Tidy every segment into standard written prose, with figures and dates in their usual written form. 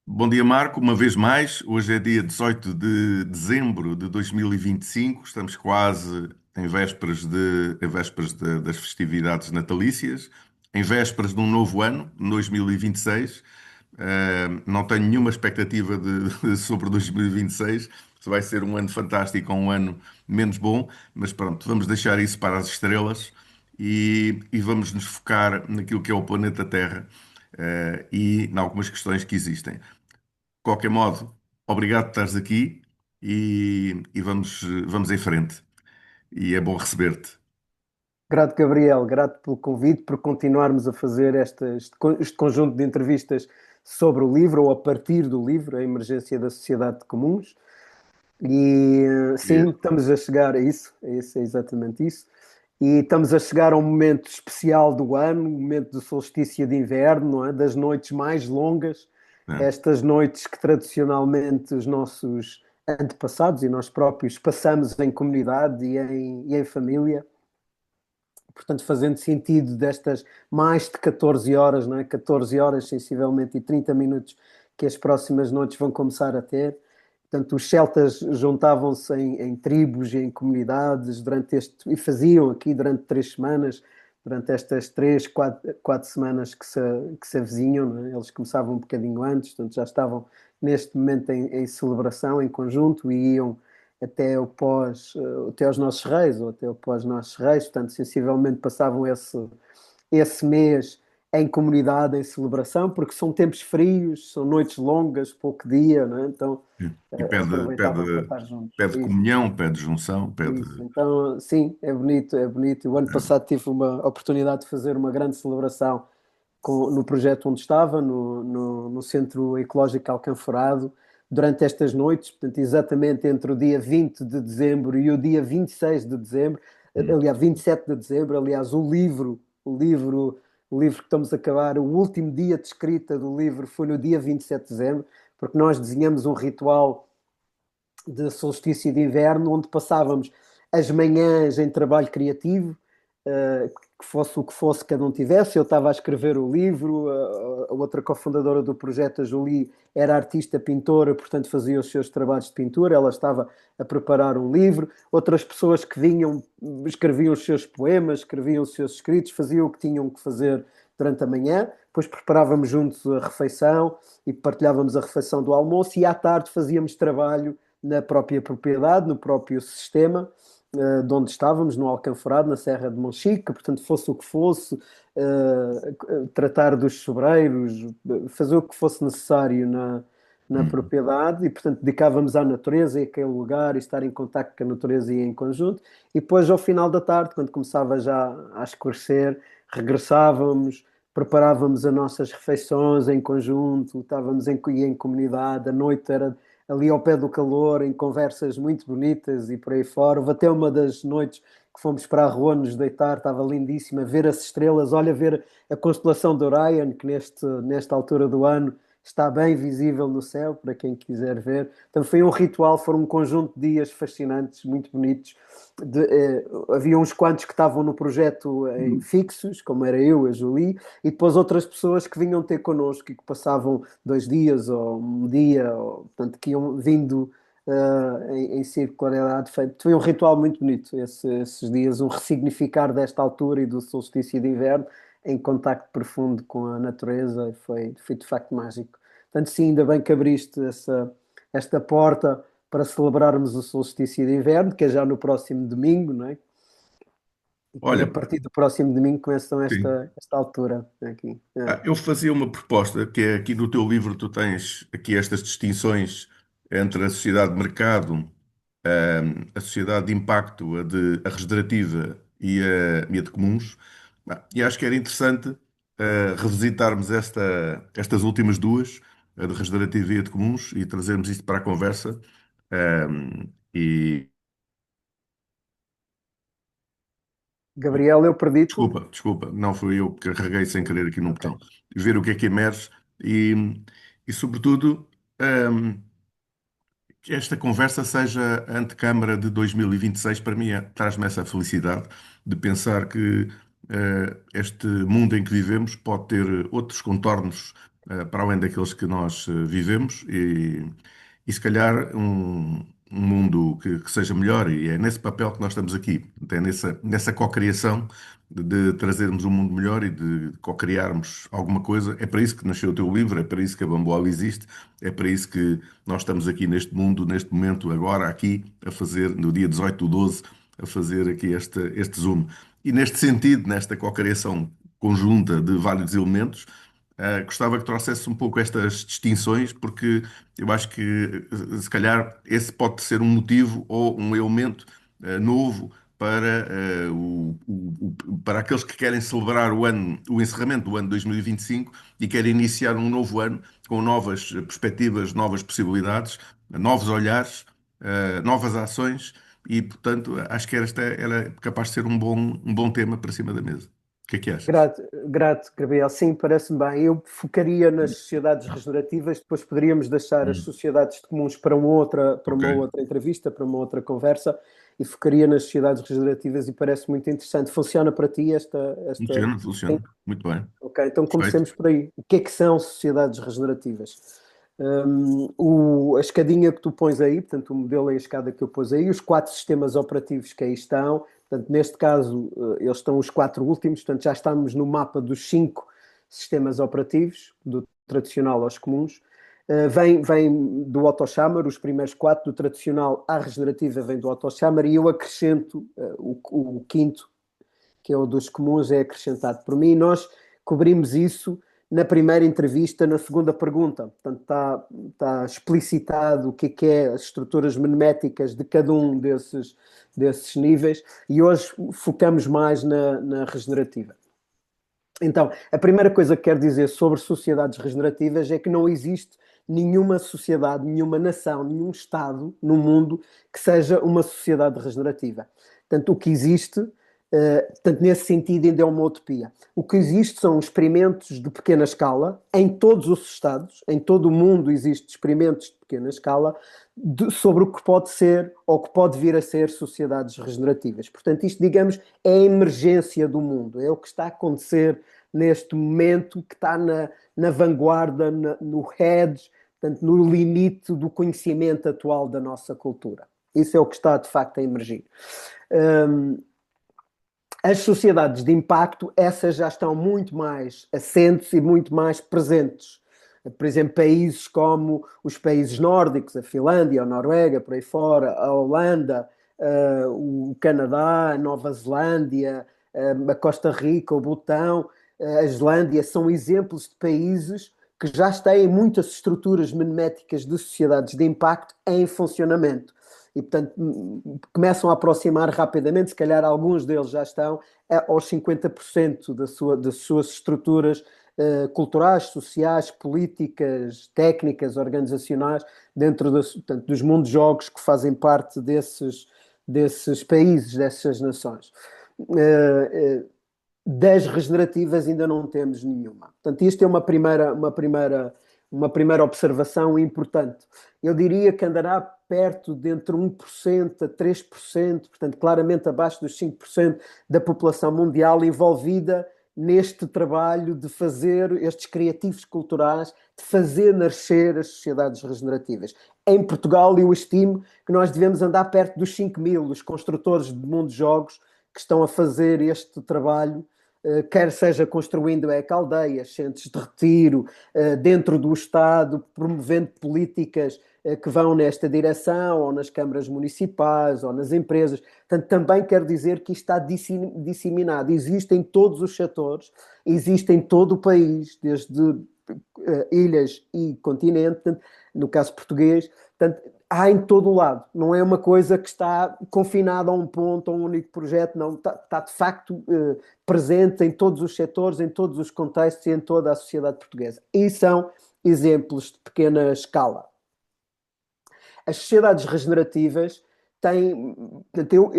Bom dia, Marco. Uma vez mais, hoje é dia 18 de dezembro de 2025. Estamos quase em vésperas das festividades natalícias, em vésperas de um novo ano, 2026. Não tenho nenhuma expectativa sobre 2026, se vai ser um ano fantástico ou um ano menos bom, mas pronto, vamos deixar isso para as estrelas e vamos nos focar naquilo que é o planeta Terra, e em algumas questões que existem. De qualquer modo, obrigado por estares aqui e vamos em frente. E é bom receber-te. Grato, Gabriel, grato pelo convite, por continuarmos a fazer este conjunto de entrevistas sobre o livro ou a partir do livro, A Emergência da Sociedade de Comuns. E sim, Mesmo. estamos a chegar a isso, é exatamente isso. E estamos a chegar a um momento especial do ano, o momento do solstício de inverno, não é? Das noites mais longas, Né? estas noites que tradicionalmente os nossos antepassados e nós próprios passamos em comunidade e em família. Portanto, fazendo sentido destas mais de 14 horas, não é? 14 horas sensivelmente e 30 minutos que as próximas noites vão começar a ter. Portanto, os celtas juntavam-se em tribos e em comunidades durante e faziam aqui durante 3 semanas, durante estas 4 semanas que se avizinham, não é? Eles começavam um bocadinho antes, portanto já estavam neste momento em celebração, em conjunto, e iam até aos nossos reis, ou até o pós-nossos reis, portanto, sensivelmente passavam esse mês em comunidade, em celebração, porque são tempos frios, são noites longas, pouco dia, não é? Então E pede, aproveitavam para pede, estar juntos. pede Isso, comunhão, pede junção, pede. isso. Então, sim, é bonito, é bonito. O ano passado tive uma oportunidade de fazer uma grande celebração no projeto onde estava, no Centro Ecológico Alcanforado, durante estas noites, portanto, exatamente entre o dia 20 de dezembro e o dia 26 de dezembro, Hum. aliás, 27 de dezembro, aliás, o livro que estamos a acabar, o último dia de escrita do livro foi no dia 27 de dezembro, porque nós desenhamos um ritual de solstício de inverno, onde passávamos as manhãs em trabalho criativo, que fosse o que fosse cada um tivesse. Eu estava a escrever o livro, a outra cofundadora do projeto, a Julie, era artista pintora, portanto fazia os seus trabalhos de pintura, ela estava a preparar um livro. Outras pessoas que vinham, escreviam os seus poemas, escreviam os seus escritos, faziam o que tinham que fazer durante a manhã, depois preparávamos juntos a refeição e partilhávamos a refeição do almoço, e à tarde fazíamos trabalho na própria propriedade, no próprio sistema, de onde estávamos, no Alcanforado, na Serra de Monchique, portanto, fosse o que fosse, tratar dos sobreiros, fazer o que fosse necessário na Hum. propriedade, e, portanto, dedicávamos à natureza e aquele lugar, e estar em contacto com a natureza e em conjunto. E depois, ao final da tarde, quando começava já a escurecer, regressávamos, preparávamos as nossas refeições em conjunto, estávamos em comunidade, a noite era ali ao pé do calor, em conversas muito bonitas e por aí fora. Houve até uma das noites que fomos para a rua nos deitar, estava lindíssima, ver as estrelas, olha, ver a constelação de Orion, que nesta altura do ano está bem visível no céu, para quem quiser ver. Então foi um ritual, foram um conjunto de dias fascinantes, muito bonitos. Havia uns quantos que estavam no projeto fixos, como era eu, a Julie, e depois outras pessoas que vinham ter connosco e que passavam 2 dias ou um dia, portanto, que iam vindo em circularidade. Foi um ritual muito bonito esses dias, um ressignificar desta altura e do solstício de inverno em contacto profundo com a natureza, e foi de facto mágico. Portanto, sim, ainda bem que abriste esta porta para celebrarmos o solstício de inverno, que é já no próximo domingo, não é? E depois, a Olha, partir do próximo domingo, começam sim. esta altura aqui. É. Eu fazia uma proposta, que é aqui no teu livro tu tens aqui estas distinções entre a sociedade de mercado, a sociedade de impacto, a regenerativa e a de comuns. E acho que era interessante revisitarmos estas últimas duas, a de regenerativa e a de comuns, e trazermos isto para a conversa. E Gabriel, eu perdi-te. desculpa, não fui eu que carreguei sem querer aqui num Ok. botão. Ver o que emerge e, e sobretudo, ehm, que esta conversa seja a antecâmara de 2026. Para mim, traz-me essa felicidade de pensar que este mundo em que vivemos pode ter outros contornos, para além daqueles que nós vivemos e se calhar um mundo que seja melhor, e é nesse papel que nós estamos aqui, é nessa cocriação de trazermos um mundo melhor e de cocriarmos alguma coisa. É para isso que nasceu o teu livro, é para isso que a Bamboal existe, é para isso que nós estamos aqui neste mundo, neste momento, agora, aqui, a fazer, no dia 18/12, a fazer aqui este Zoom. E neste sentido, nesta cocriação conjunta de vários elementos, gostava que trouxesse um pouco estas distinções, porque eu acho que, se calhar, esse pode ser um motivo ou um elemento novo para, para aqueles que querem celebrar o encerramento do ano 2025 e querem iniciar um novo ano com novas perspectivas, novas possibilidades, novos olhares, novas ações. E, portanto, acho que esta era capaz de ser um bom tema para cima da mesa. O que é que achas? Grato, Gabriel. Sim, parece-me bem. Eu focaria nas sociedades regenerativas, depois poderíamos deixar as Hum. sociedades comuns para Ok. uma outra entrevista, para uma outra conversa, e focaria nas sociedades regenerativas e parece muito interessante. Funciona para ti esta... Funciona, Sim? funciona. Muito bem. Ok, então Perfeito. comecemos por aí. O que é que são sociedades regenerativas? A escadinha que tu pões aí, portanto, o modelo é a escada que eu pus aí, os quatro sistemas operativos que aí estão, portanto, neste caso, eles estão os quatro últimos, portanto, já estamos no mapa dos cinco sistemas operativos, do tradicional aos comuns. Vem do AutoChammer, os primeiros quatro, do tradicional à regenerativa, vem do AutoChammer, e eu acrescento o quinto, que é o dos comuns, é acrescentado por mim, e nós cobrimos isso na primeira entrevista, na segunda pergunta. Portanto, está explicitado o que é as estruturas meméticas de cada um desses níveis, e hoje focamos mais na regenerativa. Então, a primeira coisa que quero dizer sobre sociedades regenerativas é que não existe nenhuma sociedade, nenhuma nação, nenhum Estado no mundo que seja uma sociedade regenerativa. Portanto, o que existe, portanto, nesse sentido, ainda é uma utopia. O que existe são experimentos de pequena escala, em todos os Estados, em todo o mundo existem experimentos de pequena escala sobre o que pode ser ou que pode vir a ser sociedades regenerativas. Portanto, isto, digamos, é a emergência do mundo, é o que está a acontecer neste momento, que está na vanguarda, no edge, portanto, no limite do conhecimento atual da nossa cultura. Isso é o que está, de facto, a emergir. As sociedades de impacto, essas já estão muito mais assentes e muito mais presentes. Por exemplo, países como os países nórdicos, a Finlândia, a Noruega, por aí fora, a Holanda, o Canadá, a Nova Zelândia, a Costa Rica, o Butão, a Islândia, são exemplos de países que já têm muitas estruturas meméticas de sociedades de impacto em funcionamento. E, portanto, começam a aproximar rapidamente, se calhar alguns deles já estão aos 50% das suas estruturas culturais, sociais, políticas, técnicas, organizacionais, dentro portanto, dos mundos de jogos que fazem parte desses países, dessas nações. Das regenerativas ainda não temos nenhuma. Portanto, isto é uma primeira observação importante. Eu diria que andará perto de entre 1% a 3%, portanto, claramente abaixo dos 5% da população mundial envolvida neste trabalho de fazer estes criativos culturais, de fazer nascer as sociedades regenerativas. Em Portugal, eu estimo que nós devemos andar perto dos 5.000, os construtores de mundo de jogos que estão a fazer este trabalho, quer seja construindo ecaldeias, centros de retiro, dentro do Estado, promovendo políticas que vão nesta direção, ou nas câmaras municipais, ou nas empresas. Portanto, também quero dizer que isto está disseminado. Existe em todos os setores, existe em todo o país, desde ilhas e continente, no caso português. Portanto, há em todo o lado. Não é uma coisa que está confinada a um ponto, a um único projeto, não. Está de facto presente em todos os setores, em todos os contextos e em toda a sociedade portuguesa. E são exemplos de pequena escala. As sociedades regenerativas têm... Portanto,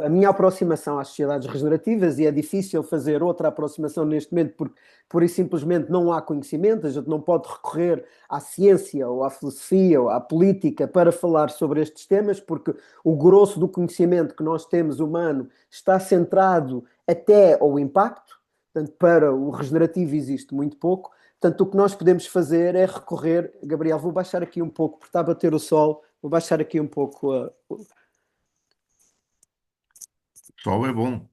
a minha aproximação às sociedades regenerativas, e é difícil fazer outra aproximação neste momento, porque pura e simplesmente não há conhecimento, a gente não pode recorrer à ciência ou à filosofia ou à política para falar sobre estes temas, porque o grosso do conhecimento que nós temos humano está centrado até ao impacto. Portanto, para o regenerativo existe muito pouco. Portanto, o que nós podemos fazer é recorrer... Gabriel, vou baixar aqui um pouco, porque está a bater o sol. Vou baixar aqui um pouco. O sol é bom.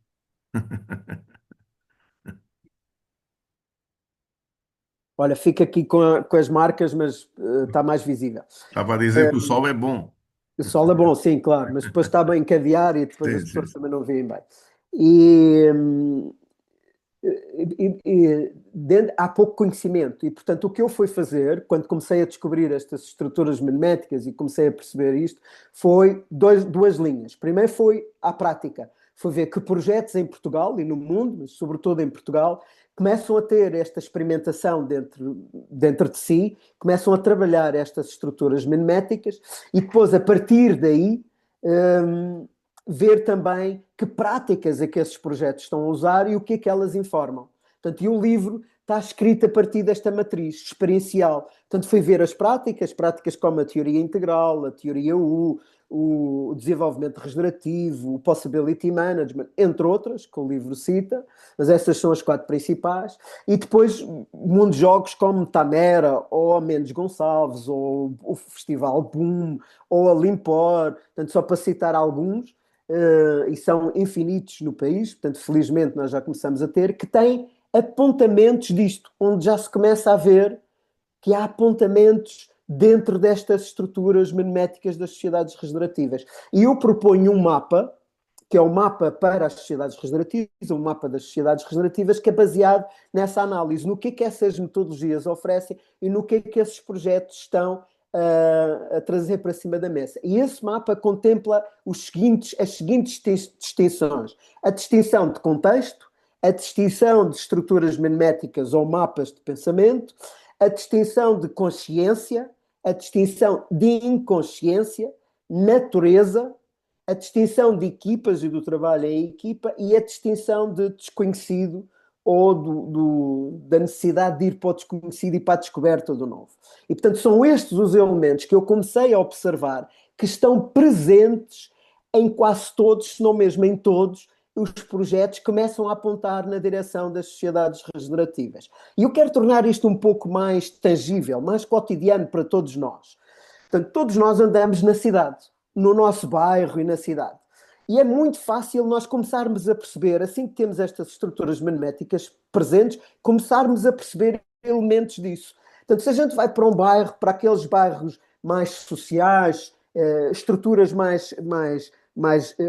Olha, fica aqui com as marcas, mas está mais visível. Estava a dizer que o sol é bom. O sol é bom, sim, claro, mas depois está bem cadear e depois as Sim, sim. pessoas também não veem bem. E, há pouco conhecimento e, portanto, o que eu fui fazer quando comecei a descobrir estas estruturas meméticas e comecei a perceber isto foi duas linhas. Primeiro foi à prática, foi ver que projetos em Portugal e no mundo, mas sobretudo em Portugal, começam a ter esta experimentação dentro de si, começam a trabalhar estas estruturas meméticas e depois, a partir daí, hum, ver também que práticas é que esses projetos estão a usar e o que é que elas informam. Portanto, e o livro está escrito a partir desta matriz experiencial. Portanto, foi ver as práticas como a teoria integral, a teoria o desenvolvimento regenerativo, o possibility management, entre outras, que o livro cita, mas essas são as 4 principais. E depois, mundo de jogos como Tamera, ou a Mendes Gonçalves, ou o Festival Boom, ou a Limpor, portanto, só para citar alguns, e são infinitos no país, portanto, felizmente nós já começamos a ter, que têm apontamentos disto, onde já se começa a ver que há apontamentos dentro destas estruturas meméticas das sociedades regenerativas. E eu proponho um mapa, que é o mapa para as sociedades regenerativas, um mapa das sociedades regenerativas, que é baseado nessa análise, no que essas metodologias oferecem e no que esses projetos estão a trazer para cima da mesa. E esse mapa contempla as seguintes distinções. A distinção de contexto, a distinção de estruturas meméticas ou mapas de pensamento, a distinção de consciência, a distinção de inconsciência, natureza, a distinção de equipas e do trabalho em equipa e a distinção de desconhecido ou da necessidade de ir para o desconhecido e para a descoberta do novo. E, portanto, são estes os elementos que eu comecei a observar que estão presentes em quase todos, se não mesmo em todos, os projetos começam a apontar na direção das sociedades regenerativas. E eu quero tornar isto um pouco mais tangível, mais cotidiano para todos nós. Portanto, todos nós andamos na cidade, no nosso bairro e na cidade. E é muito fácil nós começarmos a perceber, assim que temos estas estruturas meméticas presentes, começarmos a perceber elementos disso. Portanto, se a gente vai para um bairro, para aqueles bairros mais sociais, estruturas mais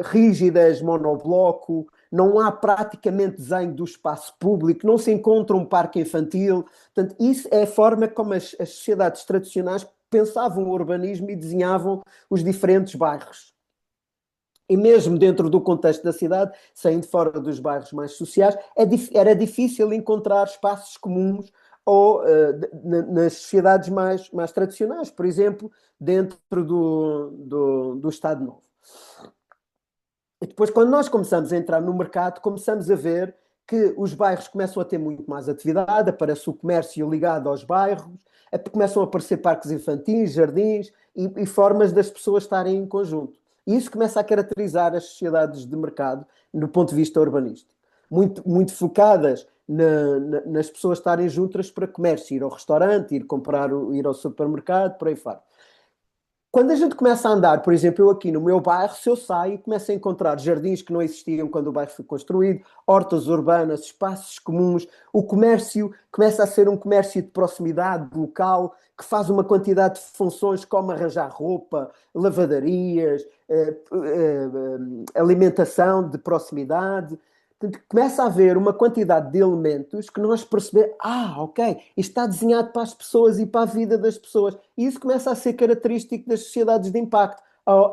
rígidas, monobloco, não há praticamente desenho do espaço público, não se encontra um parque infantil. Portanto, isso é a forma como as sociedades tradicionais pensavam o urbanismo e desenhavam os diferentes bairros. E mesmo dentro do contexto da cidade, saindo fora dos bairros mais sociais, era difícil encontrar espaços comuns ou nas sociedades mais tradicionais, por exemplo, dentro do Estado Novo. E depois, quando nós começamos a entrar no mercado, começamos a ver que os bairros começam a ter muito mais atividade, aparece o comércio ligado aos bairros, começam a aparecer parques infantis, jardins e formas das pessoas estarem em conjunto. E isso começa a caracterizar as sociedades de mercado do ponto de vista urbanístico. Muito focadas nas pessoas estarem juntas para comércio, ir ao restaurante, ir ao supermercado, por aí fora. Quando a gente começa a andar, por exemplo, eu aqui no meu bairro, se eu saio, começo a encontrar jardins que não existiam quando o bairro foi construído, hortas urbanas, espaços comuns, o comércio começa a ser um comércio de proximidade, local, que faz uma quantidade de funções como arranjar roupa, lavadarias, alimentação de proximidade. Portanto, começa a haver uma quantidade de elementos que nós percebemos, ok, isto está desenhado para as pessoas e para a vida das pessoas. E isso começa a ser característico das sociedades de impacto.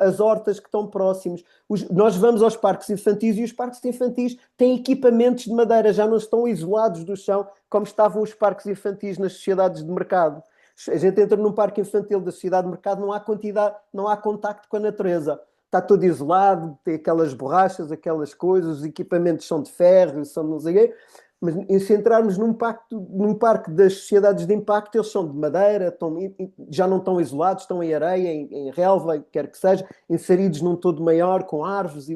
As hortas que estão próximos. Nós vamos aos parques infantis e os parques infantis têm equipamentos de madeira, já não estão isolados do chão como estavam os parques infantis nas sociedades de mercado. A gente entra num parque infantil da sociedade de mercado, não há contacto com a natureza. Está tudo isolado, tem aquelas borrachas, aquelas coisas, os equipamentos são de ferro, são não sei o quê. Mas se entrarmos num parque das sociedades de impacto, eles são de madeira, já não estão isolados, estão em areia, em relva, quer que seja, inseridos num todo maior, com árvores.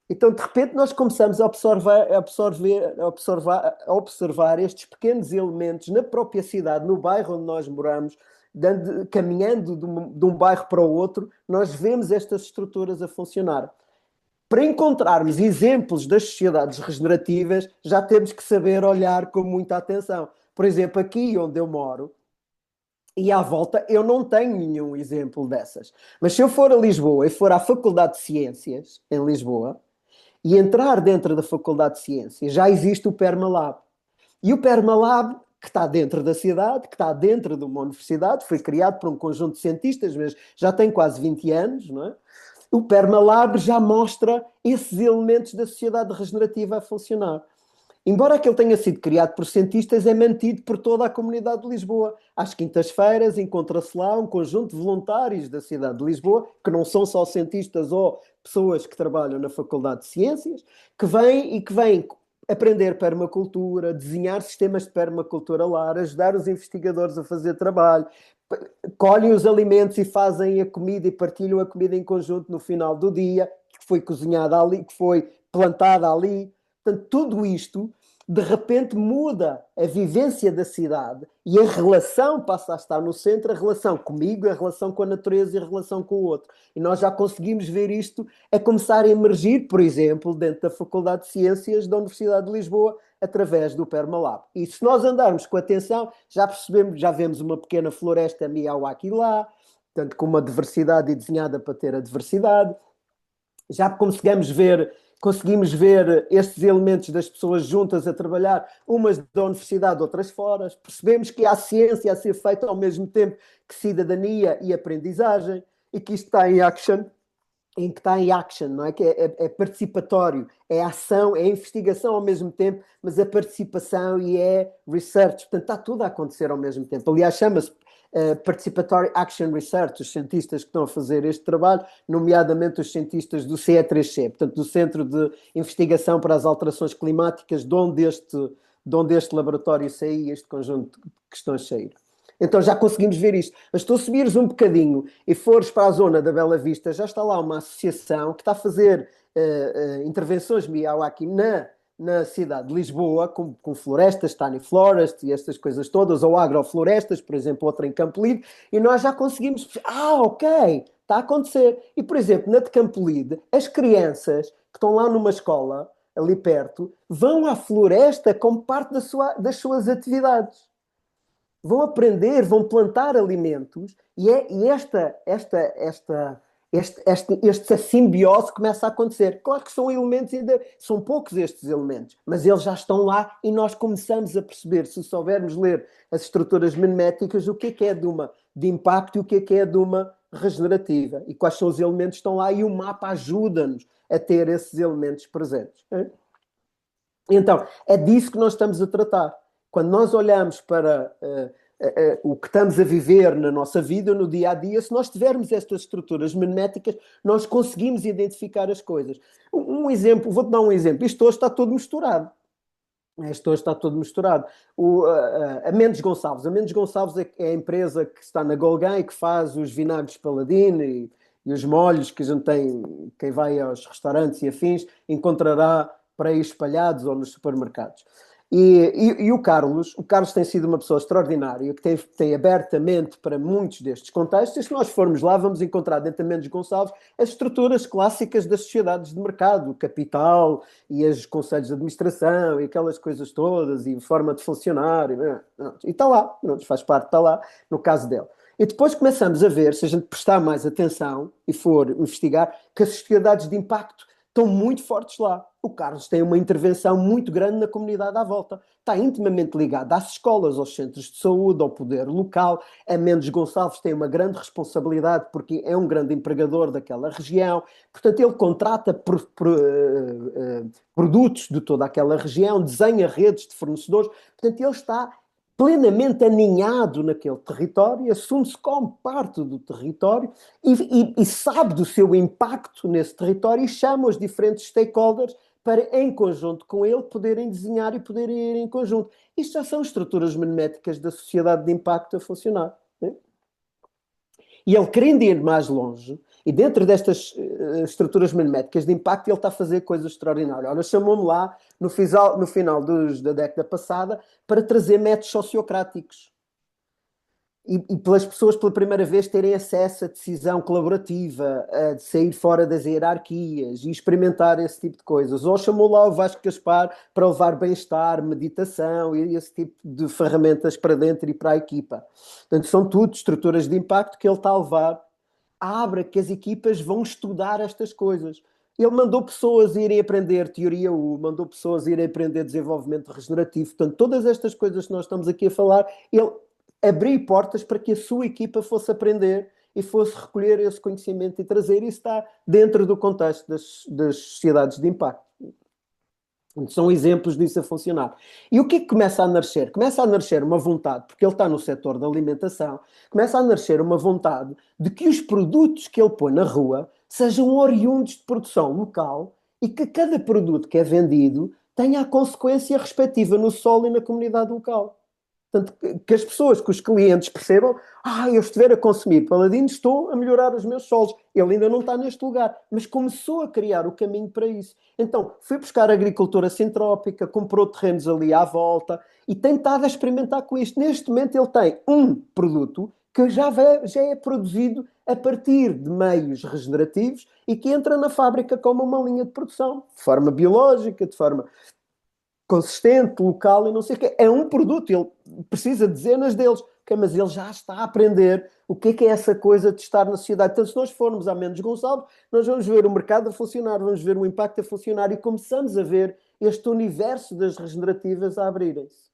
Então, de repente, nós começamos a observar estes pequenos elementos na própria cidade, no bairro onde nós moramos, caminhando de um bairro para o outro, nós vemos estas estruturas a funcionar. Para encontrarmos exemplos das sociedades regenerativas, já temos que saber olhar com muita atenção. Por exemplo, aqui onde eu moro, e à volta, eu não tenho nenhum exemplo dessas. Mas se eu for a Lisboa e for à Faculdade de Ciências, em Lisboa, e entrar dentro da Faculdade de Ciências, já existe o Permalab. E o Permalab, que está dentro da cidade, que está dentro de uma universidade, foi criado por um conjunto de cientistas, mas já tem quase 20 anos, não é? O Permalab já mostra esses elementos da sociedade regenerativa a funcionar. Embora aquele tenha sido criado por cientistas, é mantido por toda a comunidade de Lisboa. Às quintas-feiras encontra-se lá um conjunto de voluntários da cidade de Lisboa, que não são só cientistas ou pessoas que trabalham na Faculdade de Ciências, que vêm aprender permacultura, desenhar sistemas de permacultura lá, ajudar os investigadores a fazer trabalho, colhem os alimentos e fazem a comida e partilham a comida em conjunto no final do dia, que foi cozinhada ali, que foi plantada ali. Portanto, tudo isto, de repente, muda a vivência da cidade e a relação passa a estar no centro, a relação comigo, a relação com a natureza e a relação com o outro. E nós já conseguimos ver isto a começar a emergir, por exemplo, dentro da Faculdade de Ciências da Universidade de Lisboa, através do Permalab. E se nós andarmos com atenção, já percebemos, já vemos uma pequena floresta Miyawaki lá, portanto, com uma diversidade e desenhada para ter a diversidade. Já conseguimos ver estes elementos das pessoas juntas a trabalhar, umas da universidade, outras fora. Percebemos que há ciência a ser feita ao mesmo tempo que cidadania e aprendizagem, e que isto está em action, não é? Que é participatório, é ação, é investigação ao mesmo tempo, mas é participação e é research. Portanto, está tudo a acontecer ao mesmo tempo. Aliás, chama-se Participatory Action Research, os cientistas que estão a fazer este trabalho, nomeadamente os cientistas do CE3C, portanto, do Centro de Investigação para as Alterações Climáticas, de onde este laboratório saía, este conjunto de questões saíram. Então já conseguimos ver isto. Mas se tu subires um bocadinho e fores para a zona da Bela Vista, já está lá uma associação que está a fazer intervenções Miyawaki na cidade de Lisboa, com florestas, tiny forest e estas coisas todas, ou agroflorestas, por exemplo, outra em Campo Lide, e nós já conseguimos... ok, está a acontecer. E, por exemplo, na de Campo Lide, as crianças que estão lá numa escola, ali perto, vão à floresta como parte das suas atividades. Vão aprender, vão plantar alimentos e esta simbiose começa a acontecer. Claro que são elementos, ainda são poucos estes elementos, mas eles já estão lá e nós começamos a perceber, se soubermos ler as estruturas miméticas, o que é de impacto e o que é de uma regenerativa e quais são os elementos que estão lá, e o mapa ajuda-nos a ter esses elementos presentes. Então, é disso que nós estamos a tratar. Quando nós olhamos para o que estamos a viver na nossa vida, no dia a dia, se nós tivermos estas estruturas miméticas, nós conseguimos identificar as coisas. Um exemplo, vou-te dar um exemplo. Isto hoje está todo misturado. A Mendes Gonçalves. A Mendes Gonçalves é a empresa que está na Golgã e que faz os vinagres Paladino e os molhos que a gente tem, quem vai aos restaurantes e afins, encontrará para aí espalhados ou nos supermercados. E o Carlos tem sido uma pessoa extraordinária, que tem abertamente para muitos destes contextos, e se nós formos lá, vamos encontrar dentro da Mendes Gonçalves as estruturas clássicas das sociedades de mercado, o capital e os conselhos de administração e aquelas coisas todas, e forma de funcionar, e está lá, faz parte, está lá, no caso dele. E depois começamos a ver, se a gente prestar mais atenção e for investigar, que as sociedades de impacto estão muito fortes lá. O Carlos tem uma intervenção muito grande na comunidade à volta. Está intimamente ligado às escolas, aos centros de saúde, ao poder local. A Mendes Gonçalves tem uma grande responsabilidade porque é um grande empregador daquela região. Portanto, ele contrata produtos de toda aquela região, desenha redes de fornecedores. Portanto, ele está plenamente aninhado naquele território, assume-se como parte do território e sabe do seu impacto nesse território e chama os diferentes stakeholders para, em conjunto com ele, poderem desenhar e poderem ir em conjunto. Isto já são estruturas miméticas da sociedade de impacto a funcionar. Né? E ele, querendo ir mais longe, E dentro destas estruturas magnéticas de impacto, ele está a fazer coisas extraordinárias. Ora, chamou-me lá no final da década passada para trazer métodos sociocráticos. E pelas pessoas pela primeira vez terem acesso à decisão colaborativa, a de sair fora das hierarquias e experimentar esse tipo de coisas. Ou chamou lá o Vasco Gaspar para levar bem-estar, meditação e esse tipo de ferramentas para dentro e para a equipa. Portanto, são tudo estruturas de impacto que ele está a levar. Abre que as equipas vão estudar estas coisas. Ele mandou pessoas irem aprender teoria U, mandou pessoas irem aprender desenvolvimento regenerativo. Portanto, todas estas coisas que nós estamos aqui a falar, ele abriu portas para que a sua equipa fosse aprender e fosse recolher esse conhecimento e trazer. Isso está dentro do contexto das sociedades de impacto. São exemplos disso a funcionar. E o que é que começa a nascer? Começa a nascer uma vontade, porque ele está no setor da alimentação, começa a nascer uma vontade de que os produtos que ele põe na rua sejam oriundos de produção local e que cada produto que é vendido tenha a consequência respectiva no solo e na comunidade local. Portanto, que as pessoas, que os clientes percebam, eu estiver a consumir Paladino, estou a melhorar os meus solos. Ele ainda não está neste lugar, mas começou a criar o caminho para isso. Então, foi buscar agricultura sintrópica, comprou terrenos ali à volta e tem estado a experimentar com isto. Neste momento ele tem um produto que já é produzido a partir de meios regenerativos e que entra na fábrica como uma linha de produção, de forma biológica, de forma consistente, local e não sei o quê. É um produto, ele precisa de dezenas deles, mas ele já está a aprender o que é essa coisa de estar na sociedade. Então, se nós formos a Mendes Gonçalves, nós vamos ver o mercado a funcionar, vamos ver o impacto a funcionar e começamos a ver este universo das regenerativas a abrirem-se.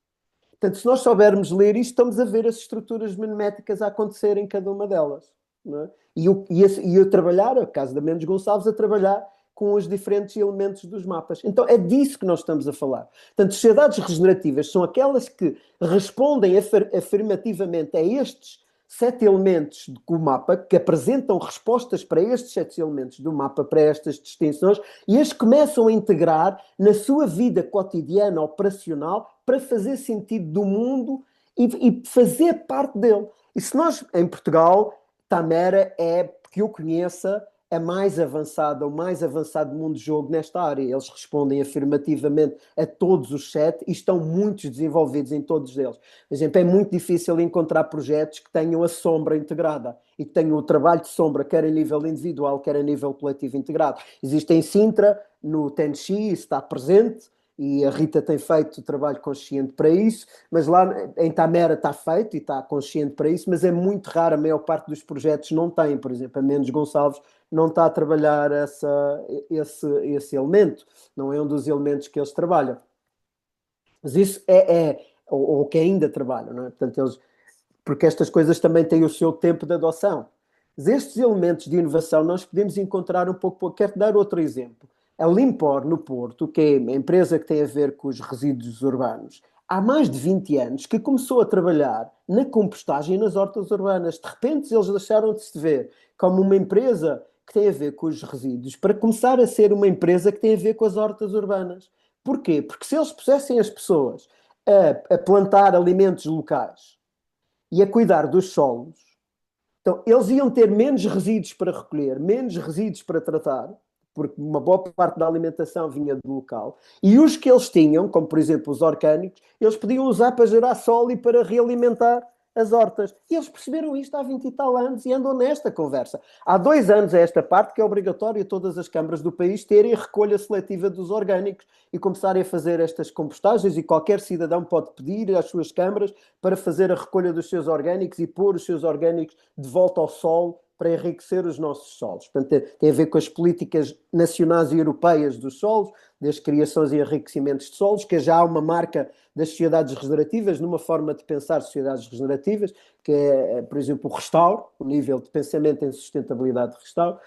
Portanto, se nós soubermos ler isto, estamos a ver as estruturas meméticas a acontecer em cada uma delas. Não é? E eu trabalhar, no caso da Mendes Gonçalves, a trabalhar com os diferentes elementos dos mapas. Então é disso que nós estamos a falar. Portanto, sociedades regenerativas são aquelas que respondem afirmativamente a estes 7 elementos do mapa, que apresentam respostas para estes 7 elementos do mapa, para estas distinções, e as começam a integrar na sua vida cotidiana, operacional, para fazer sentido do mundo e fazer parte dele. E se nós, em Portugal, Tamera é, que eu conheça, a mais avançada, o mais avançado mundo de jogo nesta área. Eles respondem afirmativamente a todos os 7 e estão muito desenvolvidos em todos eles. Por exemplo, é muito difícil encontrar projetos que tenham a sombra integrada e que tenham o trabalho de sombra, quer a nível individual, quer a nível coletivo integrado. Existe em Sintra, no Tenchi, isso está presente, e a Rita tem feito trabalho consciente para isso, mas lá em Tamera está feito e está consciente para isso, mas é muito raro, a maior parte dos projetos não tem. Por exemplo, a Mendes Gonçalves não está a trabalhar esse elemento, não é um dos elementos que eles trabalham. Mas isso ou que ainda trabalham, não é? Portanto, porque estas coisas também têm o seu tempo de adoção. Mas estes elementos de inovação nós podemos encontrar um pouco. Quero-te dar outro exemplo. A Limpor, no Porto, que é uma empresa que tem a ver com os resíduos urbanos, há mais de 20 anos que começou a trabalhar na compostagem e nas hortas urbanas. De repente, eles deixaram de se ver como uma empresa que tem a ver com os resíduos para começar a ser uma empresa que tem a ver com as hortas urbanas. Porquê? Porque se eles pusessem as pessoas a plantar alimentos locais e a cuidar dos solos, então eles iam ter menos resíduos para recolher, menos resíduos para tratar, porque uma boa parte da alimentação vinha do local, e os que eles tinham, como por exemplo os orgânicos, eles podiam usar para gerar solo e para realimentar as hortas. E eles perceberam isto há 20 e tal anos e andam nesta conversa. Há 2 anos é esta parte que é obrigatório todas as câmaras do país terem recolha seletiva dos orgânicos e começarem a fazer estas compostagens, e qualquer cidadão pode pedir às suas câmaras para fazer a recolha dos seus orgânicos e pôr os seus orgânicos de volta ao solo para enriquecer os nossos solos. Portanto, tem a ver com as políticas nacionais e europeias dos solos, das criações e enriquecimentos de solos, que já há uma marca das sociedades regenerativas, numa forma de pensar sociedades regenerativas, que é, por exemplo, o Restauro, o nível de pensamento em sustentabilidade de Restauro,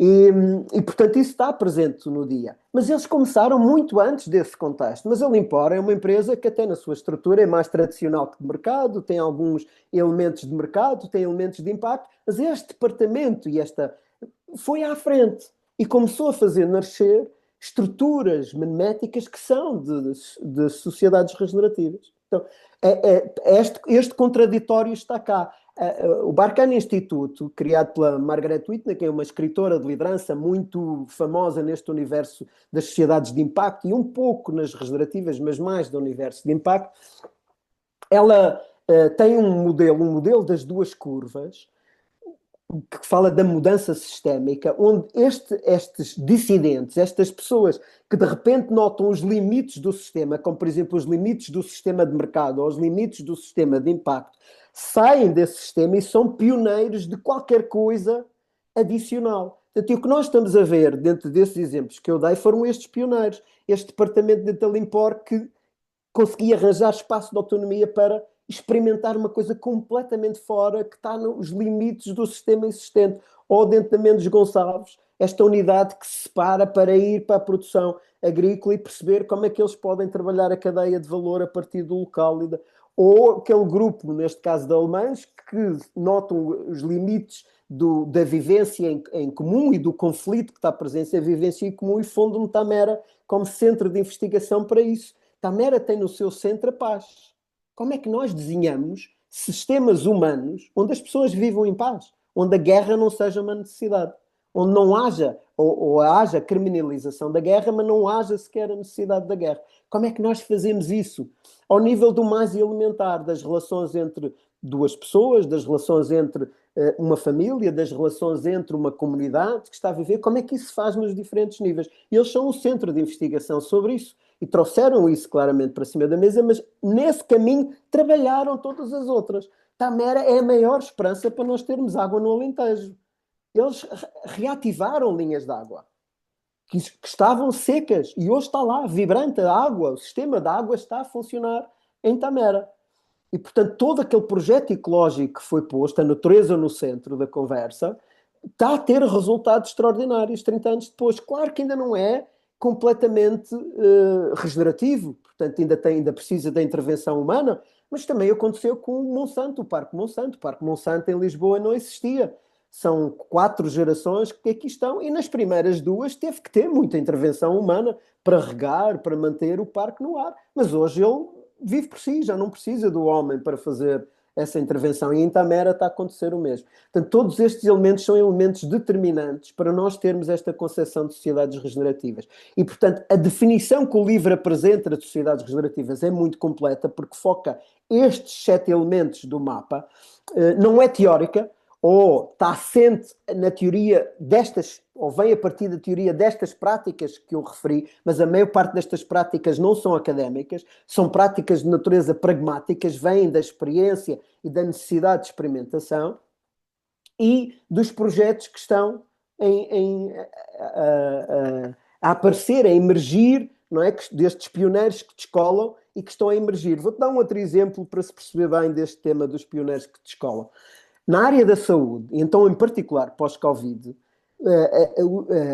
e portanto isso está presente no dia. Mas eles começaram muito antes desse contexto. Mas a Limpor é uma empresa que até na sua estrutura é mais tradicional que de mercado, tem alguns elementos de mercado, tem elementos de impacto, mas este departamento foi à frente e começou a fazer nascer estruturas meméticas que são de sociedades regenerativas. Então, este contraditório está cá. O Barkhane Instituto, criado pela Margaret Whitney, que é uma escritora de liderança muito famosa neste universo das sociedades de impacto e um pouco nas regenerativas, mas mais do universo de impacto, ela tem um modelo das duas curvas, que fala da mudança sistémica, onde estes dissidentes, estas pessoas que de repente notam os limites do sistema, como por exemplo os limites do sistema de mercado ou os limites do sistema de impacto, saem desse sistema e são pioneiros de qualquer coisa adicional. Portanto, e o que nós estamos a ver dentro desses exemplos que eu dei foram estes pioneiros, este departamento de Intelimpor que conseguia arranjar espaço de autonomia para experimentar uma coisa completamente fora, que está nos limites do sistema existente. Ou dentro da Mendes Gonçalves, esta unidade que se separa para ir para a produção agrícola e perceber como é que eles podem trabalhar a cadeia de valor a partir do local. Ou aquele grupo, neste caso de alemães, que notam os limites da vivência em comum e do conflito que está presente em vivência em comum e fundam Tamera como centro de investigação para isso. Tamera tem no seu centro a paz. Como é que nós desenhamos sistemas humanos onde as pessoas vivam em paz? Onde a guerra não seja uma necessidade? Onde não haja, ou haja criminalização da guerra, mas não haja sequer a necessidade da guerra. Como é que nós fazemos isso? Ao nível do mais elementar, das relações entre duas pessoas, das relações entre uma família, das relações entre uma comunidade que está a viver, como é que isso se faz nos diferentes níveis? Eles são um centro de investigação sobre isso. E trouxeram isso claramente para cima da mesa, mas nesse caminho trabalharam todas as outras. Tamera é a maior esperança para nós termos água no Alentejo. Eles reativaram linhas de água que estavam secas e hoje está lá, vibrante a água, o sistema da água está a funcionar em Tamera. E, portanto, todo aquele projeto ecológico que foi posto, a natureza no centro da conversa, está a ter resultados extraordinários 30 anos depois. Claro que ainda não é completamente regenerativo, portanto ainda precisa da intervenção humana, mas também aconteceu com o Monsanto, o Parque Monsanto. O Parque Monsanto em Lisboa não existia. São 4 gerações que aqui estão e nas primeiras 2 teve que ter muita intervenção humana para regar, para manter o parque no ar. Mas hoje ele vive por si, já não precisa do homem para fazer essa intervenção. E em Tamera está a acontecer o mesmo. Portanto, todos estes elementos são elementos determinantes para nós termos esta concepção de sociedades regenerativas. E, portanto, a definição que o livro apresenta de sociedades regenerativas é muito completa porque foca estes 7 elementos do mapa. Não é teórica, ou está assente na teoria destas, ou vem a partir da teoria destas práticas que eu referi, mas a maior parte destas práticas não são académicas, são práticas de natureza pragmáticas, vêm da experiência e da necessidade de experimentação e dos projetos que estão a aparecer, a emergir, não é? Destes pioneiros que descolam e que estão a emergir. Vou-te dar um outro exemplo para se perceber bem deste tema dos pioneiros que descolam. Na área da saúde, e então em particular pós-Covid,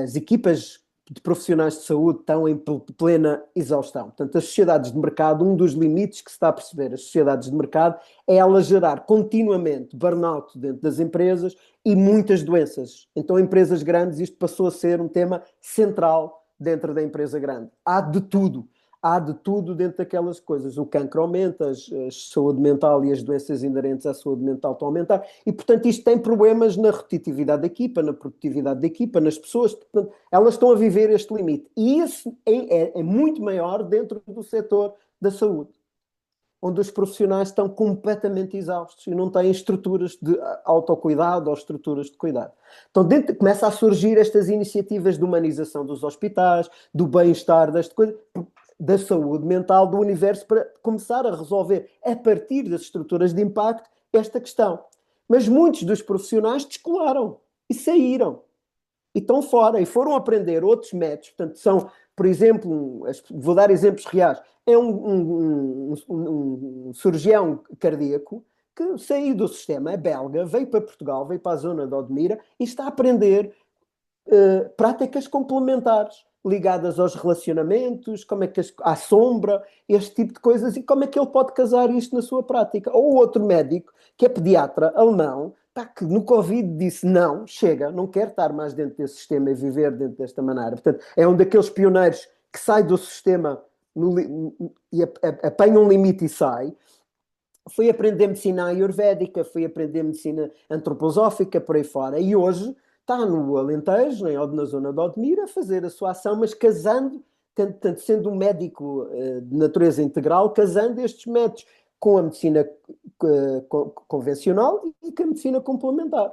as equipas de profissionais de saúde estão em plena exaustão. Portanto, as sociedades de mercado, um dos limites que se está a perceber, as sociedades de mercado, é ela gerar continuamente burnout dentro das empresas e muitas doenças. Então, empresas grandes, isto passou a ser um tema central dentro da empresa grande. Há de tudo. Há de tudo dentro daquelas coisas. O cancro aumenta, a saúde mental e as doenças inerentes à saúde mental estão a aumentar. E, portanto, isto tem problemas na repetitividade da equipa, na produtividade da equipa, nas pessoas. Portanto, elas estão a viver este limite. E isso é muito maior dentro do setor da saúde, onde os profissionais estão completamente exaustos e não têm estruturas de autocuidado ou estruturas de cuidado. Então, começa a surgir estas iniciativas de humanização dos hospitais, do bem-estar, desta coisa, da saúde mental do universo para começar a resolver, a partir das estruturas de impacto, esta questão. Mas muitos dos profissionais descolaram e saíram. E estão fora e foram aprender outros métodos. Portanto, são, por exemplo, vou dar exemplos reais. É um cirurgião cardíaco que saiu do sistema, é belga, veio para Portugal, veio para a zona de Odmira e está a aprender práticas complementares ligadas aos relacionamentos, como é que à sombra, este tipo de coisas, e como é que ele pode casar isto na sua prática. Ou outro médico, que é pediatra alemão, que no Covid disse não, chega, não quero estar mais dentro desse sistema e viver dentro desta maneira. Portanto, é um daqueles pioneiros que sai do sistema e apanha um limite e sai. Fui aprender medicina ayurvédica, fui aprender medicina antroposófica, por aí fora. E hoje está no Alentejo, na zona de Odmira, a fazer a sua ação, mas casando, tanto sendo um médico de natureza integral, casando estes métodos com a medicina convencional e com a medicina complementar.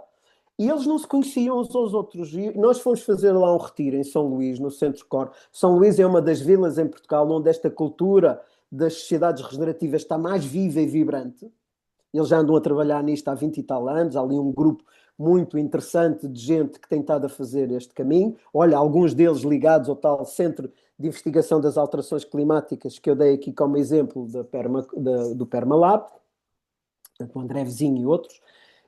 E eles não se conheciam uns aos outros. E nós fomos fazer lá um retiro em São Luís, no Centro Cor. São Luís é uma das vilas em Portugal onde esta cultura das sociedades regenerativas está mais viva e vibrante. Eles já andam a trabalhar nisto há 20 e tal anos. Há ali um grupo muito interessante de gente que tem estado a fazer este caminho. Olha, alguns deles ligados ao tal Centro de Investigação das Alterações Climáticas que eu dei aqui como exemplo do Permalab, do André Vizinho e outros.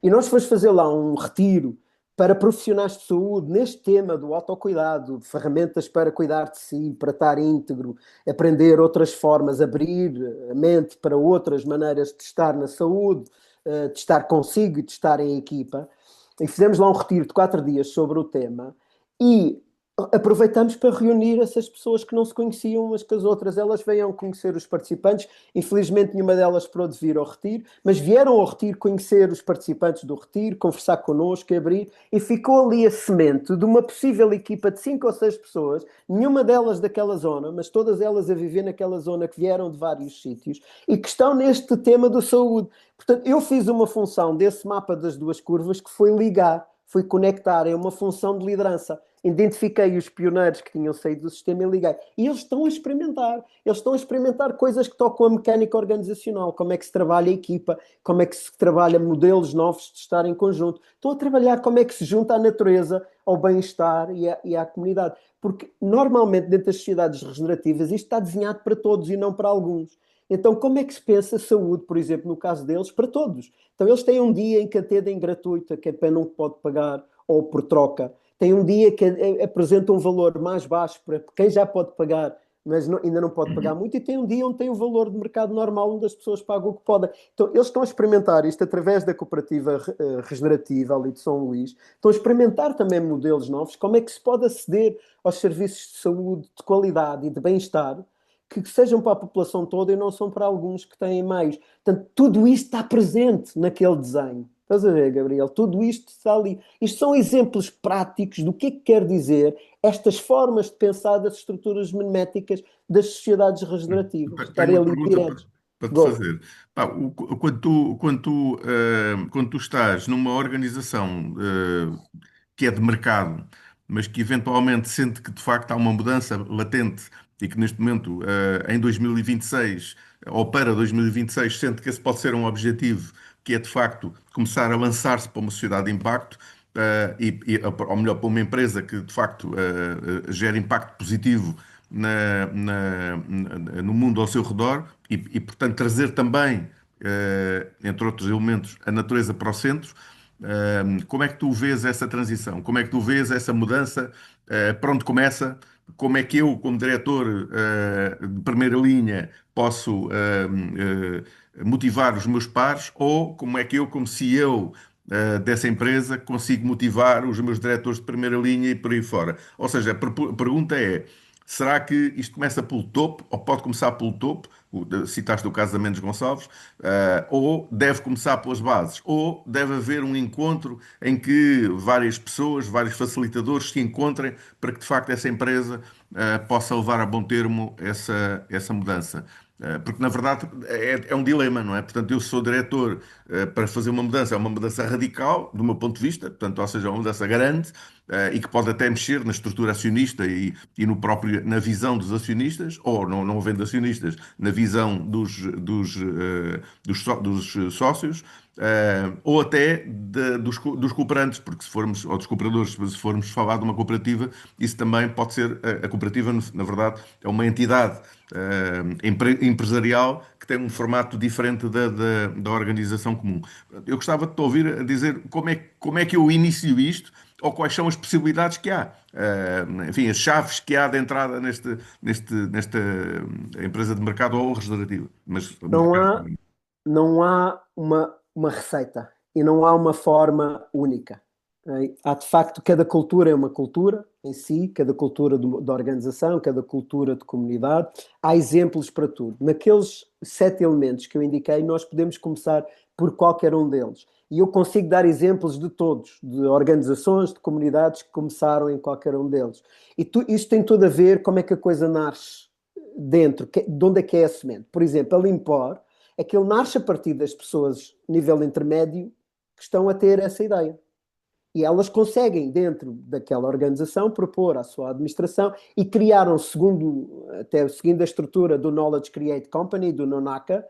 E nós fomos fazer lá um retiro para profissionais de saúde neste tema do autocuidado, de ferramentas para cuidar de si, para estar íntegro, aprender outras formas, abrir a mente para outras maneiras de estar na saúde, de estar consigo e de estar em equipa. E fizemos lá um retiro de 4 dias sobre o tema e aproveitamos para reunir essas pessoas que não se conheciam umas com as outras. Elas veio conhecer os participantes. Infelizmente, nenhuma delas pôde vir ao retiro, mas vieram ao retiro conhecer os participantes do retiro, conversar connosco, abrir, e ficou ali a semente de uma possível equipa de 5 ou 6 pessoas, nenhuma delas daquela zona, mas todas elas a viver naquela zona, que vieram de vários sítios e que estão neste tema da saúde. Portanto, eu fiz uma função desse mapa das duas curvas que foi ligar, foi conectar, é uma função de liderança. Identifiquei os pioneiros que tinham saído do sistema e liguei. E eles estão a experimentar. Eles estão a experimentar coisas que tocam a mecânica organizacional. Como é que se trabalha a equipa, como é que se trabalha modelos novos de estar em conjunto. Estão a trabalhar como é que se junta à natureza, ao bem-estar e à comunidade. Porque normalmente dentro das sociedades regenerativas isto está desenhado para todos e não para alguns. Então como é que se pensa saúde, por exemplo, no caso deles, para todos? Então eles têm um dia em que atendem gratuita, que a pena não pode pagar, ou por troca. Tem um dia que apresenta um valor mais baixo para quem já pode pagar, mas ainda não pode pagar muito, e tem um dia onde tem o valor de mercado normal, onde as pessoas pagam o que podem. Então, eles estão a experimentar isto através da cooperativa regenerativa ali de São Luís, estão a experimentar também modelos novos, como é que se pode aceder aos serviços de saúde de qualidade e de bem-estar, que sejam para a população toda e não são para alguns que têm mais. Portanto, tudo isto está presente naquele desenho. Estás a ver, Gabriel? Tudo isto está ali. Isto são exemplos práticos do que é que quer dizer estas formas de pensar das estruturas meméticas das sociedades regenerativas. Tenho Estarem uma ali pergunta diretos. para te Go. fazer. Pá, quando tu estás numa organização que é de mercado, mas que eventualmente sente que de facto há uma mudança latente e que neste momento, em 2026 ou para 2026, sente que esse pode ser um objetivo, que é de facto começar a lançar-se para uma sociedade de impacto. Ou melhor, para uma empresa que de facto gera impacto positivo no mundo ao seu redor portanto, trazer também, entre outros elementos, a natureza para o centro. Como é que tu vês essa transição? Como é que tu vês essa mudança? Para onde começa? Como é que eu, como diretor, de primeira linha, posso motivar os meus pares? Ou como é que eu, como CEO, dessa empresa, consigo motivar os meus diretores de primeira linha e por aí fora? Ou seja, a pergunta é: será que isto começa pelo topo, ou pode começar pelo topo? Citaste o caso da Mendes Gonçalves, ou deve começar pelas bases, ou deve haver um encontro em que várias pessoas, vários facilitadores se encontrem para que de facto essa empresa possa levar a bom termo essa mudança. Porque na verdade é um dilema, não é? Portanto, eu sou diretor para fazer uma mudança, é uma mudança radical, do meu ponto de vista, portanto, ou seja, é uma mudança grande, e que pode até mexer na estrutura acionista e no próprio, na visão dos acionistas, ou não havendo acionistas, na visão dos sócios, ou até dos cooperantes, porque se formos, ou dos cooperadores, se formos falar de uma cooperativa, isso também pode ser, a cooperativa, na verdade, é uma entidade empresarial que tem um formato diferente da organização comum. Eu gostava de te ouvir a dizer como é que eu inicio isto, ou quais são as possibilidades que há, enfim, as chaves que há de entrada nesta empresa de mercado ou regenerativa. Mas Não há, não há uma receita e não há uma forma única. Há de facto, cada cultura é uma cultura em si, cada cultura da organização, cada cultura de comunidade. Há exemplos para tudo. Naqueles 7 elementos que eu indiquei, nós podemos começar por qualquer um deles. E eu consigo dar exemplos de todos, de organizações, de comunidades que começaram em qualquer um deles. E isto tem tudo a ver como é que a coisa nasce dentro, de onde é que é a semente. Por exemplo, a Limpor, aquilo nasce a partir das pessoas nível intermédio que estão a ter essa ideia. E elas conseguem, dentro daquela organização, propor à sua administração e criaram, seguindo a estrutura do Knowledge Create Company, do Nonaka,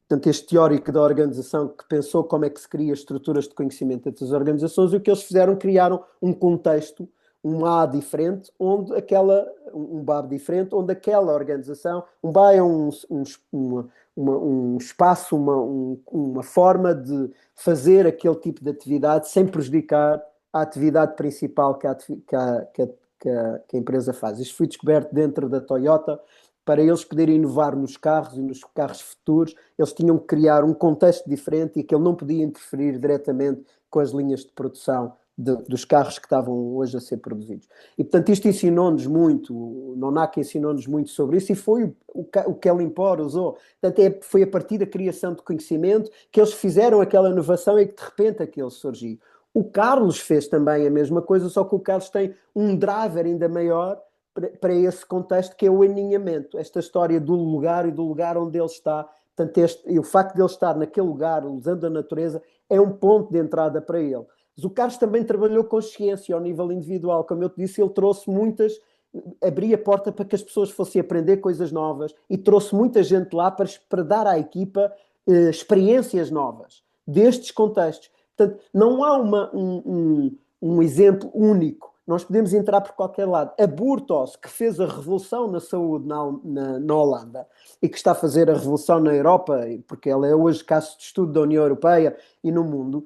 portanto, este teórico da organização que pensou como é que se cria estruturas de conhecimento entre as organizações, e o que eles fizeram, criaram um contexto, um A diferente, um BAB diferente, onde aquela organização, um BA é um espaço, uma forma de fazer aquele tipo de atividade sem prejudicar a atividade principal que a empresa faz. Isto foi descoberto dentro da Toyota. Para eles poderem inovar nos carros e nos carros futuros, eles tinham que criar um contexto diferente e que ele não podia interferir diretamente com as linhas de produção dos carros que estavam hoje a ser produzidos. E, portanto, isto ensinou-nos muito, o Nonaka ensinou-nos muito sobre isso, e foi o que a Limpor usou. Portanto, foi a partir da criação de conhecimento que eles fizeram aquela inovação e que, de repente, aquilo surgiu. O Carlos fez também a mesma coisa, só que o Carlos tem um driver ainda maior para esse contexto, que é o aninhamento, esta história do lugar e do lugar onde ele está. Portanto, e o facto de ele estar naquele lugar, usando a natureza, é um ponto de entrada para ele. Mas o Carlos também trabalhou consciência ao nível individual. Como eu te disse, ele trouxe abria a porta para que as pessoas fossem aprender coisas novas e trouxe muita gente lá para dar à equipa experiências novas destes contextos. Portanto, não há um exemplo único. Nós podemos entrar por qualquer lado. A Burtos, que fez a revolução na saúde na Holanda e que está a fazer a revolução na Europa, porque ela é hoje caso de estudo da União Europeia e no mundo,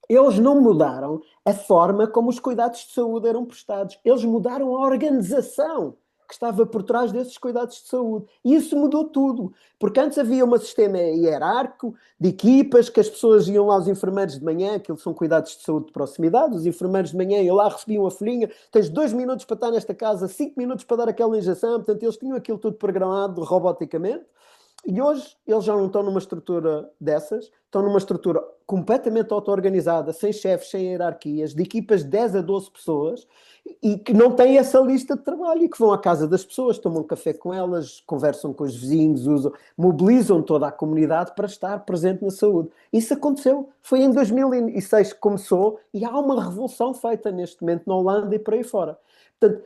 eles não mudaram a forma como os cuidados de saúde eram prestados. Eles mudaram a organização que estava por trás desses cuidados de saúde. E isso mudou tudo. Porque antes havia um sistema hierárquico de equipas, que as pessoas iam lá, os enfermeiros de manhã, aquilo são cuidados de saúde de proximidade, os enfermeiros de manhã iam lá, recebiam a folhinha, tens 2 minutos para estar nesta casa, 5 minutos para dar aquela injeção, portanto eles tinham aquilo tudo programado roboticamente. E hoje eles já não estão numa estrutura dessas, estão numa estrutura completamente auto-organizada, sem chefes, sem hierarquias, de equipas de 10 a 12 pessoas, e que não têm essa lista de trabalho e que vão à casa das pessoas, tomam um café com elas, conversam com os vizinhos, mobilizam toda a comunidade para estar presente na saúde. Isso aconteceu, foi em 2006 que começou, e há uma revolução feita neste momento na Holanda e por aí fora. Portanto,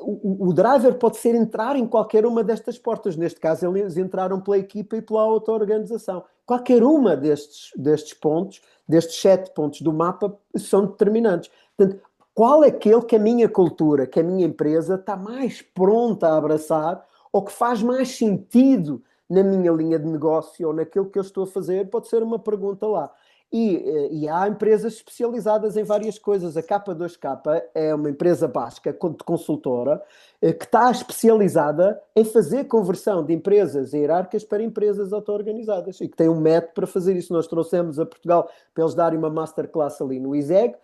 o driver pode ser entrar em qualquer uma destas portas. Neste caso, eles entraram pela equipa e pela auto-organização. Qualquer uma destes pontos, destes 7 pontos do mapa, são determinantes. Portanto, qual é aquele que a minha cultura, que a minha empresa está mais pronta a abraçar, ou que faz mais sentido na minha linha de negócio ou naquilo que eu estou a fazer? Pode ser uma pergunta lá. E há empresas especializadas em várias coisas. A K2K é uma empresa basca, de consultora, que está especializada em fazer conversão de empresas hierárquicas para empresas auto-organizadas e que tem um método para fazer isso. Nós trouxemos a Portugal para eles darem uma masterclass ali no ISEG,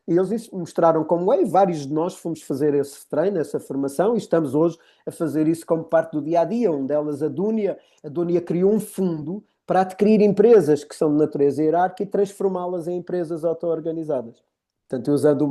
e eles mostraram como é, e vários de nós fomos fazer esse treino, essa formação, e estamos hoje a fazer isso como parte do dia-a-dia. Uma delas, a Dúnia criou um fundo para adquirir empresas que são de natureza hierárquica e transformá-las em empresas auto-organizadas. Portanto, usando o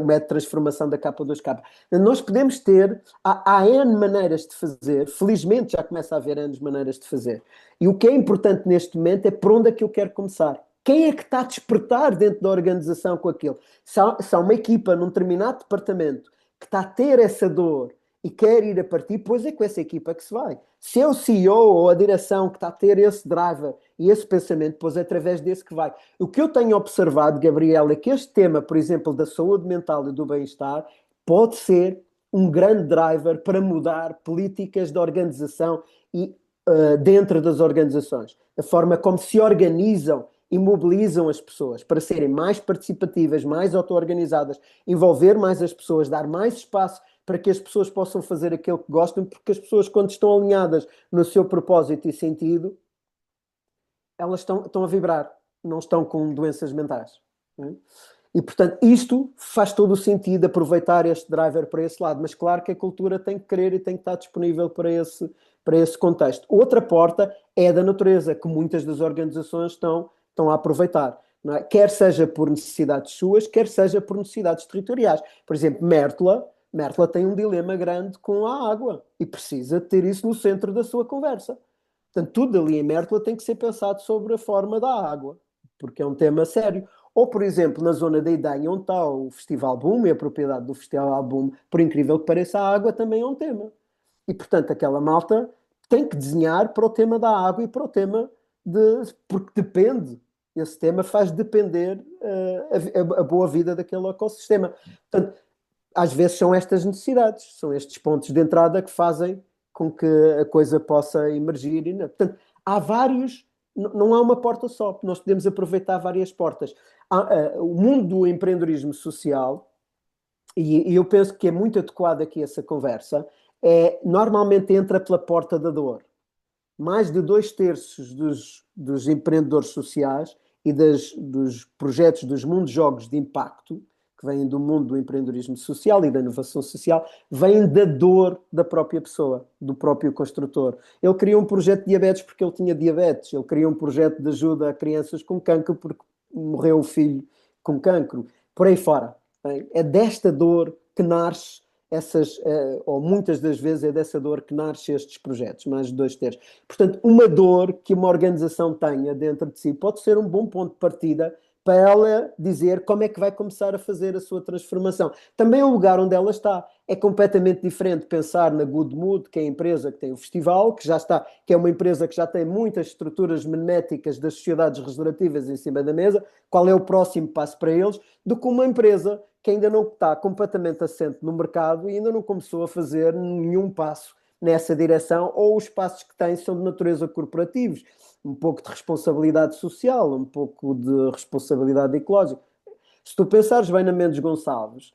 método de transformação da K2K. Nós podemos ter, há N maneiras de fazer, felizmente já começa a haver N maneiras de fazer. E o que é importante neste momento é por onde é que eu quero começar. Quem é que está a despertar dentro da organização com aquilo? Se há uma equipa num determinado departamento que está a ter essa dor e quer ir a partir, pois é com essa equipa que se vai. Se é o CEO ou a direção que está a ter esse driver e esse pensamento, pois é através desse que vai. O que eu tenho observado, Gabriel, é que este tema, por exemplo, da saúde mental e do bem-estar, pode ser um grande driver para mudar políticas de organização e dentro das organizações. A forma como se organizam e mobilizam as pessoas para serem mais participativas, mais auto-organizadas, envolver mais as pessoas, dar mais espaço para que as pessoas possam fazer aquilo que gostam, porque as pessoas, quando estão alinhadas no seu propósito e sentido, elas estão a vibrar. não estão com doenças mentais. Não é? E, portanto, isto faz todo o sentido, aproveitar este driver para esse lado. Mas claro que a cultura tem que querer e tem que estar disponível para esse contexto. Outra porta é a da natureza, que muitas das organizações estão a aproveitar. Não é? Quer seja por necessidades suas, quer seja por necessidades territoriais. Por exemplo, Mértola tem um dilema grande com a água e precisa ter isso no centro da sua conversa. Portanto, tudo ali em Mértola tem que ser pensado sobre a forma da água, porque é um tema sério. Ou, por exemplo, na zona da Idanha, onde está o Festival Boom e a propriedade do Festival Boom, por incrível que pareça, a água também é um tema. E, portanto, aquela malta tem que desenhar para o tema da água e para o tema porque depende, esse tema faz depender a boa vida daquele ecossistema. Portanto, às vezes são estas necessidades, são estes pontos de entrada que fazem com que a coisa possa emergir. Portanto, há vários, não há uma porta só, nós podemos aproveitar várias portas. O mundo do empreendedorismo social, e eu penso que é muito adequado aqui essa conversa, normalmente entra pela porta da dor. Mais de 2/3 dos empreendedores sociais e dos projetos dos mundos jogos de impacto, que vêm do mundo do empreendedorismo social e da inovação social, vêm da dor da própria pessoa, do próprio construtor. Ele criou um projeto de diabetes porque ele tinha diabetes, ele criou um projeto de ajuda a crianças com cancro porque morreu o filho com cancro, por aí fora. É desta dor que nasce ou muitas das vezes é dessa dor que nasce estes projetos, mais de 2/3. Portanto, uma dor que uma organização tenha dentro de si pode ser um bom ponto de partida para ela dizer como é que vai começar a fazer a sua transformação. Também o lugar onde ela está é completamente diferente pensar na Good Mood, que é a empresa que tem o festival, que é uma empresa que já tem muitas estruturas meméticas das sociedades regenerativas em cima da mesa, qual é o próximo passo para eles, do que uma empresa que ainda não está completamente assente no mercado e ainda não começou a fazer nenhum passo nessa direção, ou os passos que tem são de natureza corporativos, um pouco de responsabilidade social, um pouco de responsabilidade ecológica. Se tu pensares bem na Mendes Gonçalves,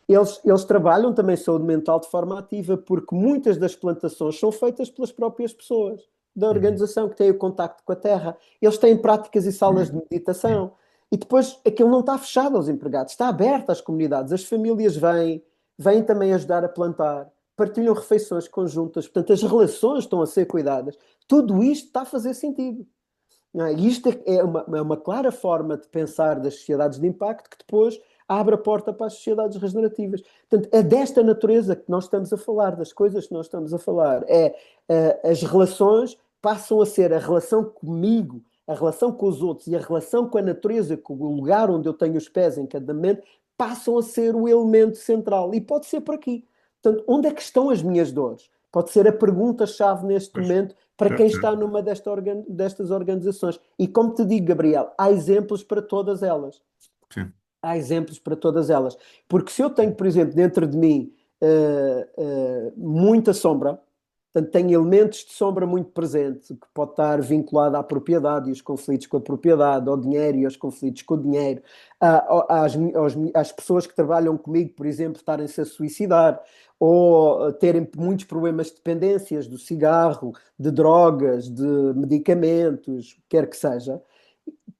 eles trabalham também saúde mental de forma ativa, porque muitas das plantações são feitas pelas próprias pessoas da organização que têm o contacto com a terra. Eles têm práticas e salas de meditação. E depois aquilo não está fechado aos empregados, está aberto às comunidades. As famílias vêm também ajudar a plantar, partilham refeições conjuntas, portanto as relações estão a ser cuidadas. Tudo isto está a fazer sentido. E isto é uma clara forma de pensar das sociedades de impacto que depois abre a porta para as sociedades regenerativas. Portanto, é desta natureza que nós estamos a falar, das coisas que nós estamos a falar. As relações passam a ser a relação comigo, a relação com os outros e a relação com a natureza, com o lugar onde eu tenho os pés em cada momento, passam a ser o elemento central. E pode ser por aqui. Portanto, onde é que estão as minhas dores? Pode ser a pergunta-chave neste momento para quem está numa destas organizações. E como te digo, Gabriel, há exemplos para todas elas. Sim. Há exemplos para todas elas. Porque se eu tenho, por exemplo, dentro de mim muita sombra, portanto, tenho elementos de sombra muito presente, que pode estar vinculado à propriedade e os conflitos com a propriedade, ao dinheiro e aos conflitos com o dinheiro, às pessoas que trabalham comigo, por exemplo, estarem-se a suicidar, ou terem muitos problemas de dependências do cigarro, de drogas, de medicamentos, quer que seja.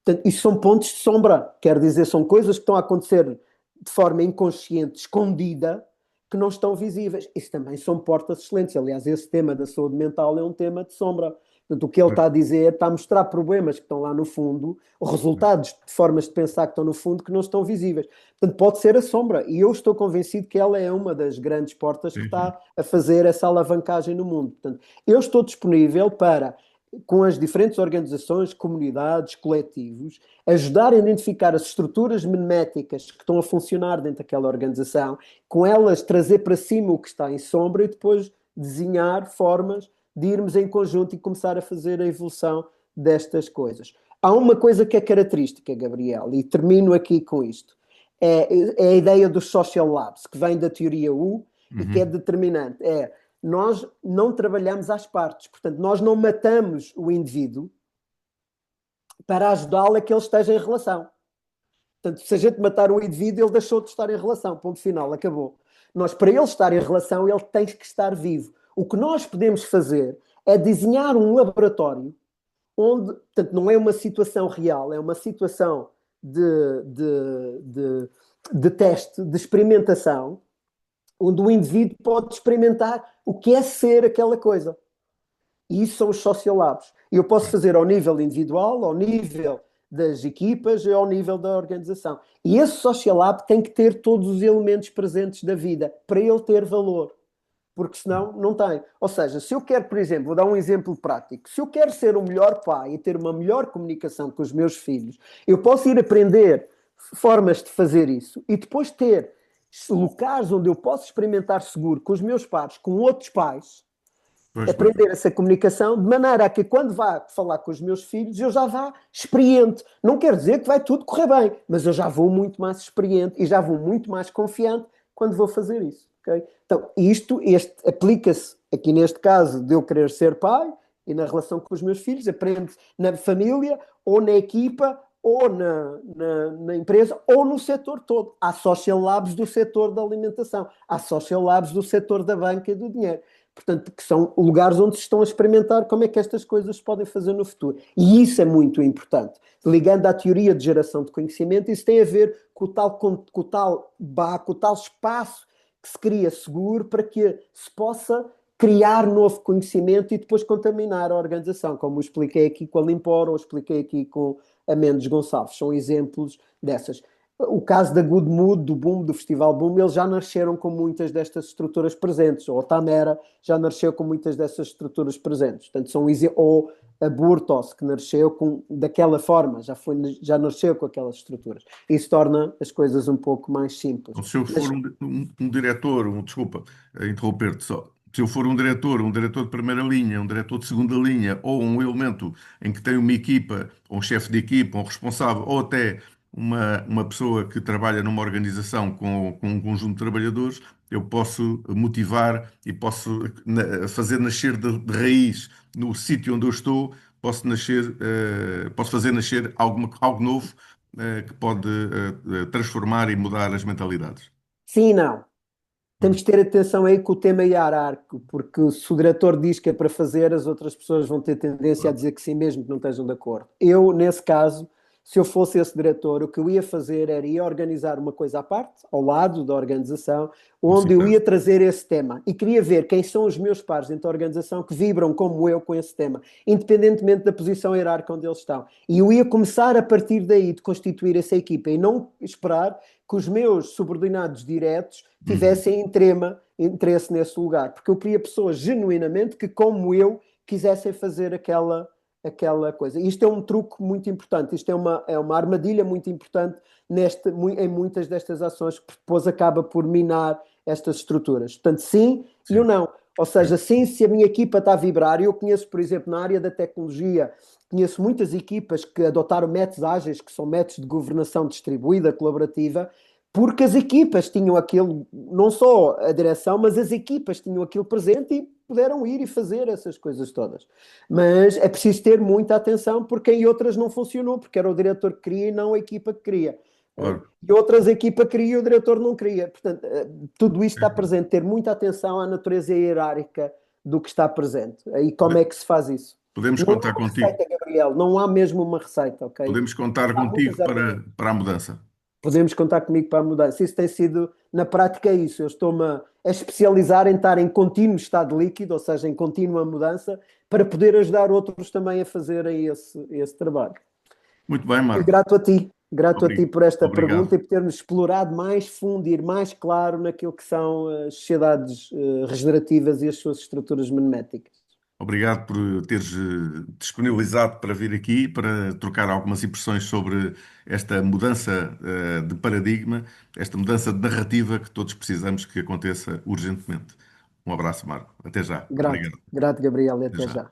Portanto, isso são pontos de sombra, quer dizer, são coisas que estão a acontecer de forma inconsciente, escondida, que não estão visíveis. Isso também são portas excelentes. Aliás, esse tema da saúde mental é um tema de sombra. Portanto, o que ele está a dizer está a mostrar problemas que estão lá no fundo, resultados de formas de pensar que estão no fundo que não estão visíveis. Portanto, pode ser a sombra. E eu estou convencido que ela é uma das grandes portas que está a fazer essa alavancagem no mundo. Portanto, eu estou disponível para, com as diferentes organizações, comunidades, coletivos, ajudar a identificar as estruturas meméticas que estão a funcionar dentro daquela organização, com elas trazer para cima o que está em sombra e depois desenhar formas de irmos em conjunto e começar a fazer a evolução destas coisas. Há uma coisa que é característica, Gabriel, e termino aqui com isto. É a ideia dos social labs, que vem da teoria U e que é determinante. Nós não trabalhamos às partes, portanto, nós não matamos o indivíduo para ajudá-lo a que ele esteja em relação. Portanto, se a gente matar um indivíduo, ele deixou de estar em relação, ponto final, acabou. Nós, para ele estar em relação, ele tem que estar vivo. O que nós podemos fazer é desenhar um laboratório onde, portanto, não é uma situação real, é uma situação de teste, de experimentação, onde o indivíduo pode experimentar o que é ser aquela coisa. E isso são os sociolabs. E eu posso fazer ao nível individual, ao nível das equipas e ao nível da organização. E esse sociolab tem que ter todos os elementos presentes da vida para ele ter valor. Porque senão não tem. Ou seja, se eu quero, por exemplo, vou dar um exemplo prático, se eu quero ser um melhor pai e ter uma melhor comunicação com os meus filhos, eu posso ir aprender formas de fazer isso e depois ter locais onde eu posso experimentar seguro com os meus pares, com outros pais, Pois, pois. aprender essa comunicação, de maneira a que quando vá falar com os meus filhos, eu já vá experiente. Não quer dizer que vai tudo correr bem, mas eu já vou muito mais experiente e já vou muito mais confiante quando vou fazer isso. Okay? Então, este aplica-se aqui neste caso de eu querer ser pai e na relação com os meus filhos, aprende na família ou na equipa ou na empresa, ou no setor todo. Há social labs do setor da alimentação, há social labs do setor da banca e do dinheiro. Portanto, que são lugares onde se estão a experimentar como é que estas coisas se podem fazer no futuro. E isso é muito importante. Ligando à teoria de geração de conhecimento, isso tem a ver com o tal espaço que se cria seguro para que se possa criar novo conhecimento e depois contaminar a organização, como eu expliquei aqui com a Limpor ou expliquei aqui com a Mendes Gonçalves. São exemplos dessas. O caso da Good Mood, do Boom, do Festival Boom, eles já nasceram com muitas destas estruturas presentes. Ou a Tamera já nasceu com muitas dessas estruturas presentes. Portanto, ou a Burtos, que nasceu daquela forma, já nasceu com aquelas estruturas. Isso torna as coisas um pouco mais simples. Então, se eu Mas for um diretor, desculpa, interromper-te só. Se eu for um diretor de primeira linha, um diretor de segunda linha, ou um elemento em que tem uma equipa, ou um chefe de equipa, um responsável, ou até uma pessoa que trabalha numa organização com um conjunto de trabalhadores, eu posso motivar e posso fazer nascer de raiz no sítio onde eu estou, posso fazer nascer algo novo que pode transformar e mudar as mentalidades. sim e não. Temos Hum. que ter atenção aí com o tema hierárquico, porque se o diretor diz que é para fazer, as outras pessoas vão ter tendência a Claro. dizer que sim, mesmo que não estejam de acordo. Eu, nesse caso, se eu fosse esse diretor, o que eu ia fazer era ir organizar uma coisa à parte, ao lado da organização, onde eu ia Certo. trazer esse tema. E queria ver quem são os meus pares dentro da organização que vibram como eu com esse tema, independentemente da posição hierárquica onde eles estão. E eu ia começar a partir daí de constituir essa equipa e não esperar que os meus subordinados diretos Uhum. tivessem interesse nesse lugar, porque eu queria pessoas genuinamente que, como eu, quisessem fazer aquela coisa. Isto é um truque muito importante, isto é uma armadilha muito importante em muitas destas ações, que depois acaba por minar estas estruturas. Portanto, sim e o Sim. não. Ou seja, sim, se a minha equipa está a vibrar, eu conheço, por exemplo, na área da tecnologia, conheço muitas equipas que adotaram métodos ágeis, que são métodos de governação distribuída, colaborativa, porque as equipas tinham aquilo, não só a direção, mas as equipas tinham aquilo presente e puderam ir e fazer essas coisas todas. Mas é preciso ter muita atenção porque em outras não funcionou, porque era o diretor que queria e não a equipa que queria. Claro. E outras a equipa queria e o diretor não queria. Portanto, tudo isto está presente. Ter muita atenção à natureza hierárquica do que está presente. E como é Pode- que se faz isso? Podemos Não contar há uma contigo. receita, Gabriel. Não há mesmo uma receita, ok? Podemos contar Há contigo muitas para a mudança. podemos contar comigo para a mudança. Isso tem sido, na prática, é isso. Eu estou-me a especializar em estar em contínuo estado líquido, ou seja, em contínua mudança, para poder ajudar outros também a fazerem esse trabalho. Muito bem, E Marco. grato a ti por esta pergunta e Obrigado. por termos explorado mais fundo e ir mais claro naquilo que são as sociedades regenerativas e as suas estruturas meméticas. Obrigado por teres disponibilizado para vir aqui, para trocar algumas impressões sobre esta mudança de paradigma, esta mudança de narrativa que todos precisamos que aconteça urgentemente. Um abraço, Marco. Até já. Grato, Obrigado. grato, Gabriel, e Até até já. já.